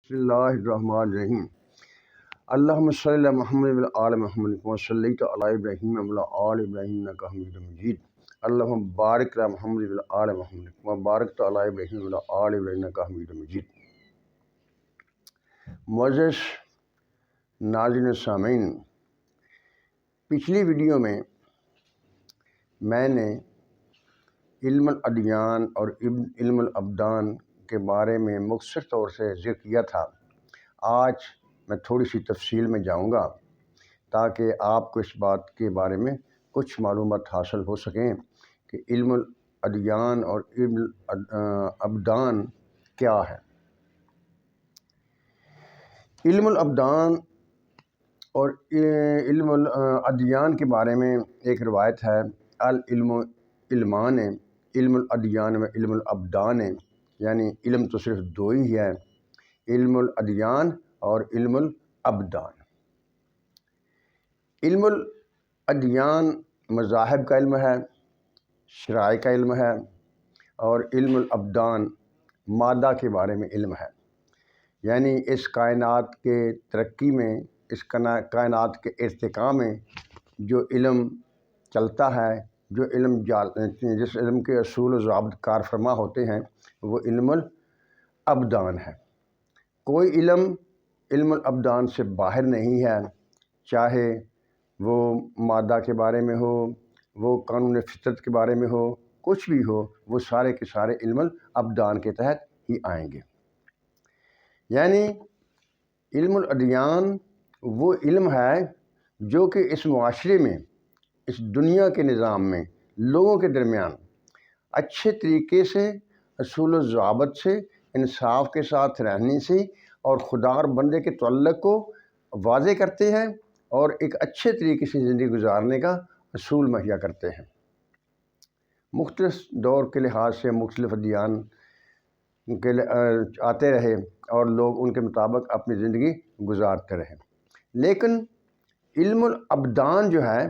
بسم اللہ الرحمن الرحیم اللہم صلی علی محمد و علی آل محمد کما صلیت علی ابراہیم و علی آل ابراہیم انک حمید مجید اللہم بارک علی محمد و علی آل محمد کما بارکت علی ابراہیم و علی آل ابراہیم انک حمید مجید۔ معزز ناظرین و سامعین، پچھلی ویڈیو میں نے علم الادیان اور علم الابدان کے بارے میں مختصر طور سے ذکر کیا تھا۔ آج میں تھوڑی سی تفصیل میں جاؤں گا تاکہ آپ کو اس بات کے بارے میں کچھ معلومات حاصل ہو سکیں کہ علم الادیان اور علم الابدان کیا ہے۔ علم الابدان اور علم الادیان کے بارے میں ایک روایت ہے، العلم علمان، علم الادیان و علم الابدان، یعنی علم تو صرف دو ہی ہے، علم الادیان اور علم الابدان۔ علم الادیان مذاہب کا علم ہے، شرائع کا علم ہے، اور علم الابدان مادہ کے بارے میں علم ہے، یعنی اس کائنات کے ترقی میں، اس کائنات کے ارتقاء میں جو علم چلتا ہے، جو علم جس علم کے اصول و ضوابط کار فرما ہوتے ہیں، وہ علم الابدان ہے۔ کوئی علم الابدان سے باہر نہیں ہے، چاہے وہ مادہ کے بارے میں ہو، وہ قانون فطرت کے بارے میں ہو، کچھ بھی ہو، وہ سارے کے سارے علم الابدان کے تحت ہی آئیں گے۔ یعنی علم الادیان وہ علم ہے جو کہ اس معاشرے میں، اس دنیا کے نظام میں لوگوں کے درمیان اچھے طریقے سے، اصول و ضوابط سے، انصاف کے ساتھ رہنے سے اور خدا اور بندے کے تعلق کو واضح کرتے ہیں اور ایک اچھے طریقے سے زندگی گزارنے کا اصول مہیا کرتے ہیں۔ مختلف دور کے لحاظ سے مختلف ادیان کے آتے رہے اور لوگ ان کے مطابق اپنی زندگی گزارتے رہے، لیکن علم الابدان جو ہے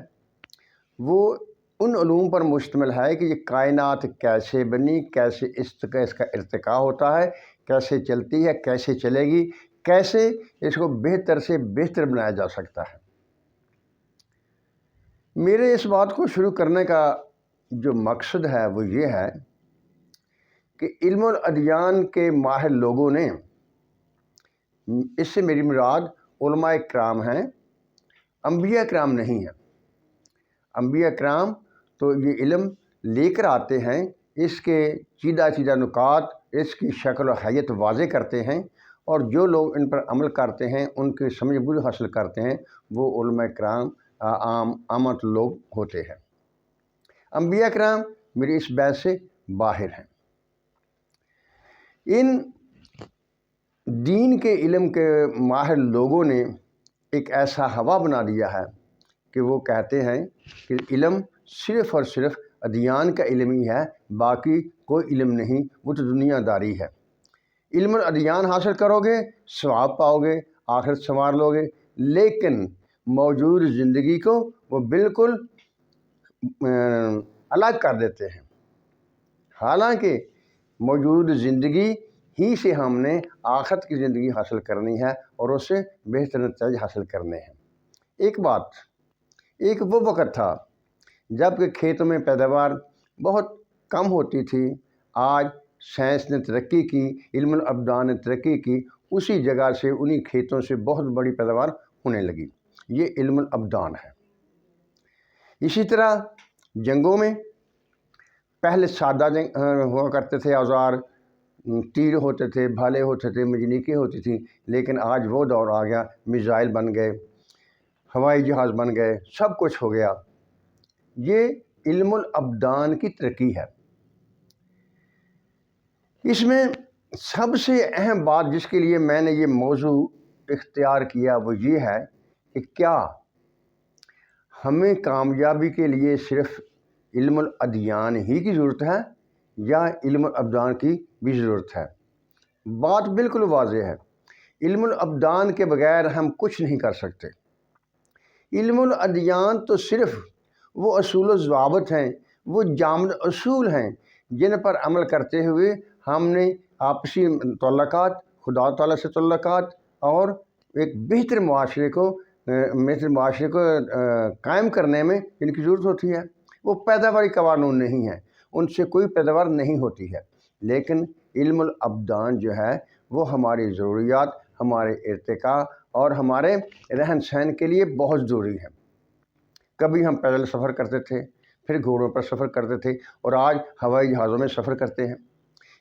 وہ ان علوم پر مشتمل ہے کہ یہ کائنات کیسے بنی، کیسے اس کا ارتقاء ہوتا ہے، کیسے چلتی ہے، کیسے چلے گی، کیسے اس کو بہتر سے بہتر بنایا جا سکتا ہے۔ میرے اس بات کو شروع کرنے کا جو مقصد ہے وہ یہ ہے کہ علم الادیان کے ماہر لوگوں نے، اس سے میری مراد علماء کرام ہیں، انبیاء کرام نہیں ہیں۔ انبیاء کرام تو یہ علم لے کر آتے ہیں، اس کے چیدہ چیدہ نکات، اس کی شکل و حیت واضح کرتے ہیں، اور جو لوگ ان پر عمل کرتے ہیں، ان کے سمجھ بوجھ حاصل کرتے ہیں، وہ علماء کرام عامت لوگ ہوتے ہیں۔ انبیاء کرام میری اس بحث سے باہر ہیں۔ ان دین کے علم کے ماہر لوگوں نے ایک ایسا ہوا بنا دیا ہے کہ وہ کہتے ہیں کہ علم صرف اور صرف ادیان کا علم ہی ہے، باقی کوئی علم نہیں، وہ تو دنیا داری ہے۔ علم الادیان حاصل کرو گے، ثواب پاؤ گے، آخرت سنوار لو گے، لیکن موجود زندگی کو وہ بالکل الگ کر دیتے ہیں۔ حالانکہ موجود زندگی ہی سے ہم نے آخرت کی زندگی حاصل کرنی ہے اور اس سے بہتر نتائج حاصل کرنے ہیں۔ ایک وہ وقت تھا جب کہ کھیتوں میں پیداوار بہت کم ہوتی تھی۔ آج سائنس نے ترقی کی، علم الابدان نے ترقی کی، اسی جگہ سے، انہی کھیتوں سے بہت بڑی پیداوار ہونے لگی۔ یہ علم الابدان ہے۔ اسی طرح جنگوں میں پہلے سادہ ہوا کرتے تھے اوزار، تیر ہوتے تھے، بھالے ہوتے تھے، منجنیقیں ہوتی تھیں، لیکن آج وہ دور آ گیا، میزائل بن گئے، ہوائی جہاز بن گئے، سب کچھ ہو گیا۔ یہ علم الابدان کی ترقی ہے۔ اس میں سب سے اہم بات جس کے لیے میں نے یہ موضوع اختیار کیا وہ یہ ہے کہ کیا ہمیں کامیابی کے لیے صرف علم الادیان ہی کی ضرورت ہے یا علم الابدان کی بھی ضرورت ہے؟ بات بالکل واضح ہے، علم الابدان کے بغیر ہم کچھ نہیں کر سکتے۔ علم الادیان تو صرف وہ اصول و ضوابط ہیں، وہ جامد اصول ہیں جن پر عمل کرتے ہوئے ہم نے آپسی تعلقات، खुदा ताला से तल्लुकात और एक बेहतर माशरे को कायम करने में इनकी ज़रूरत होती है। वो पैदावारी कवानून नहीं है, उनसे कोई पैदावार नहीं होती है, लेकिन इल्मुल अब्दान जो है वो हमारी ज़रूरियात, हमारे इर्तिका और हमारे रहन सहन के लिए बहुत ज़रूरी है। कभी हम पैदल सफ़र करते थे, फिर घोड़ों पर सफ़र करते थे, और आज हवाई जहाज़ों में सफ़र करते हैं।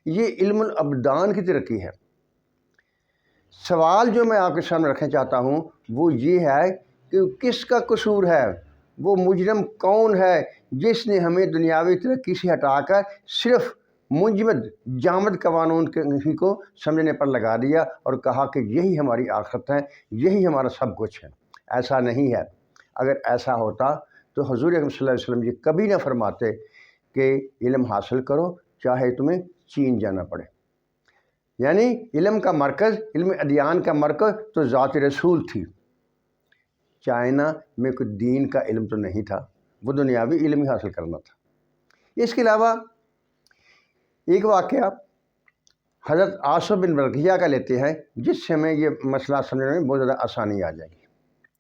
ये इल्मुल अब्दान की तरक्की है। सवाल जो मैं आपके सामने रखना चाहता हूँ वो ये है कि किसका कसूर है, वो मुजरम कौन है जिसने हमें दुनियावी तरक्की से हटाकर सिर्फ़ मुंजमद जामद कवानून को समझने पर लगा दिया और कहा कि यही हमारी आखिरत है, यही हमारा सब कुछ है। ऐसा नहीं है। अगर ऐसा होता तो हुज़ूर अकरम सल्लल्लाहु अलैहि वसल्लम ये कभी ना फरमाते कि इल्म हासिल करो चाहे तुम्हें चीन जाना पड़े। यानी इल्म का मरकज़, इल्म अदियान का मरकज़ तो ज़ात रसूल थी। चाइना में कोई दीन का इल्म तो नहीं था, वो दुनियावी इल्म ही हासिल करना था। इसके अलावा एक वाक़या हज़रत आसिफ बिन बरकिया का लेते हैं, जिससे हमें ये मसला समझने में बहुत ज़्यादा आसानी आ जाएगी।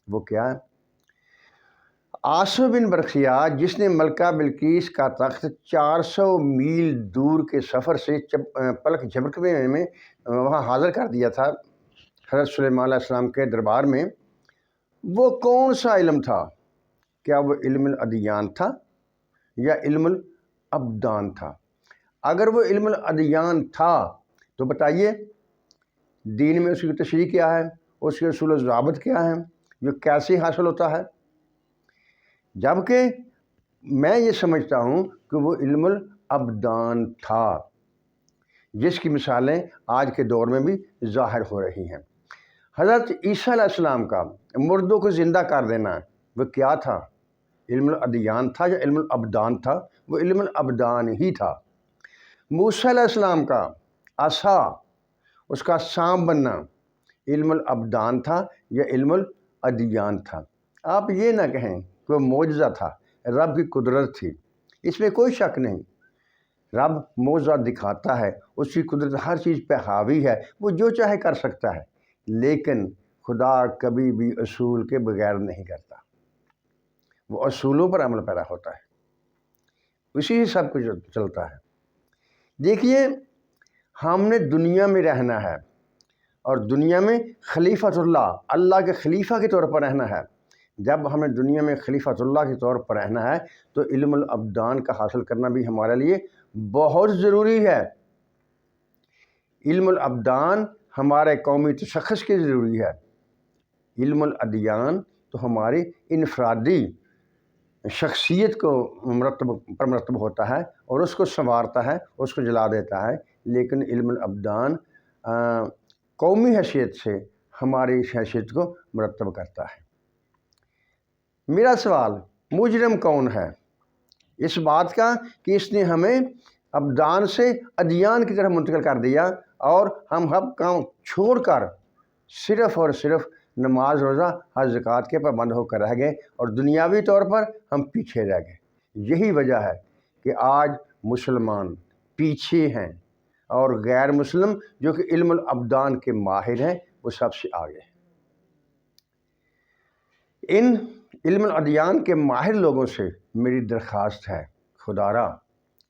वो क्या है? आसिफ बिन बरकिया, जिसने मलका बिल्कीस का तख्त 400 मील दूर के सफ़र से पलक झपकने में वहाँ हाज़िर कर दिया था हज़रत सुलेमान अलैहिस्सलाम के दरबार में, वो कौन सा इल्म था? क्या वो इल्मुल अदियान था या इल्मुल अब्दान था? अगर वो इल्मुल अदियान था तो बताइए दीन में उसकी तशरीह क्या है, उसके उसूल व ज़वाबित क्या हैं, जो कैसे हासिल होता है? जबकि मैं ये समझता हूँ कि वो इल्मुल अब्दान था, जिसकी मिसालें आज के दौर में भी ज़ाहिर हो रही हैं। हज़रत ईसा अलैहिस्सलाम का मुर्दों को ज़िंदा कर देना, वो क्या था? इल्मुल अदियान था या इल्मुल अब्दान था? वो इल्मुल अब्दान ही था। मूसा अलैहिस्सलाम का असा, उसका सांप बनना, इल्मुल अब्दान था या इल्मुल अदियान था? आप ये ना कहें कि वो मौजज़ा था, रब की कुदरत थी, इसमें कोई शक नहीं। रब मौजज़ा दिखाता है, उसकी कुदरत हर चीज़ पे हावी है, वो जो चाहे कर सकता है, लेकिन खुदा कभी भी असूल के बगैर नहीं करता। वो असूलों पर अमल पैरा होता है, उसी से सब कुछ चलता है। देखिए, हमने दुनिया में रहना है और दुनिया में खलीफतुल्लाह, अल्लाह के खलीफा के तौर पर रहना है। जब हमें दुनिया में खलीफतुल्लाह के तौर पर रहना है तो इल्मुल अब्दान का हासिल करना भी हमारे लिए बहुत ज़रूरी है। इल्मुल अब्दान हमारे कौमी तशख़्ख़ुस के ज़रूरी है। इल्मुल अदियान तो हमारी इनफरादी शख्सियत को मरतब होता है और उसको संवारता है, उसको जला देता है। लेकिन इल्मुल अब्दान कौमी हैसियत से हमारी हैसियत को मरतब करता है। मेरा सवाल, मुजरम कौन है इस बात का कि इसने हमें अब्दान से अदियान की तरफ मुंतकिल कर दिया और हम हब काम छोड़कर सिर्फ़ और सिर्फ नमाज, रोज़ा, हज, ज़कात के पाबंद होकर रह गए और दुनियावी तौर पर हम पीछे रह गए। यही वजह है कि आज मुसलमान पीछे हैं और गैर मुस्लिम जो कि इल्मुल अब्दान के माहिर हैं वो सबसे आगे हैं। इन इल्मुल अदियान के माहिर लोगों से मेरी दरख्वास्त है, खुदारा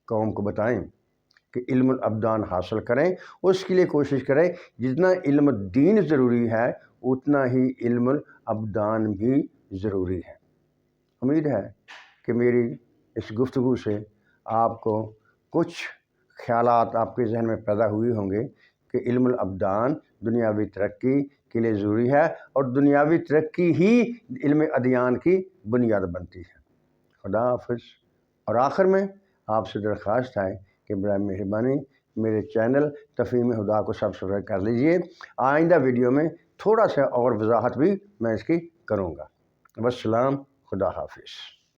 कौम को बताएं कि इल्मुल अब्दान हासिल करें, उसके लिए कोशिश करें। जितना इल्म दीन ज़रूरी है उतना ही इल्मुल अब्दान भी ज़रूरी है। उम्मीद है कि मेरी इस गुफ्तगू से आपको कुछ ख़यालात आपके जहन में पैदा हुए होंगे कि इल्मुल अब्दान दुनियावी तरक्की के लिए ज़रूरी है और दुनियावी तरक्की ही इल्म अदियान की बुनियाद बनती है। खुदा हाफ़िज़। और आखिर में आपसे दरख्वास्त है कि बराए मेहरबानी मेरे चैनल तफ़हीम हुदा को सब्सक्राइब कर लीजिए। आइंदा वीडियो में थोड़ा सा और वजाहत भी मैं इसकी करूँगा। वस्सलाम, खुदा हाफ़िज़।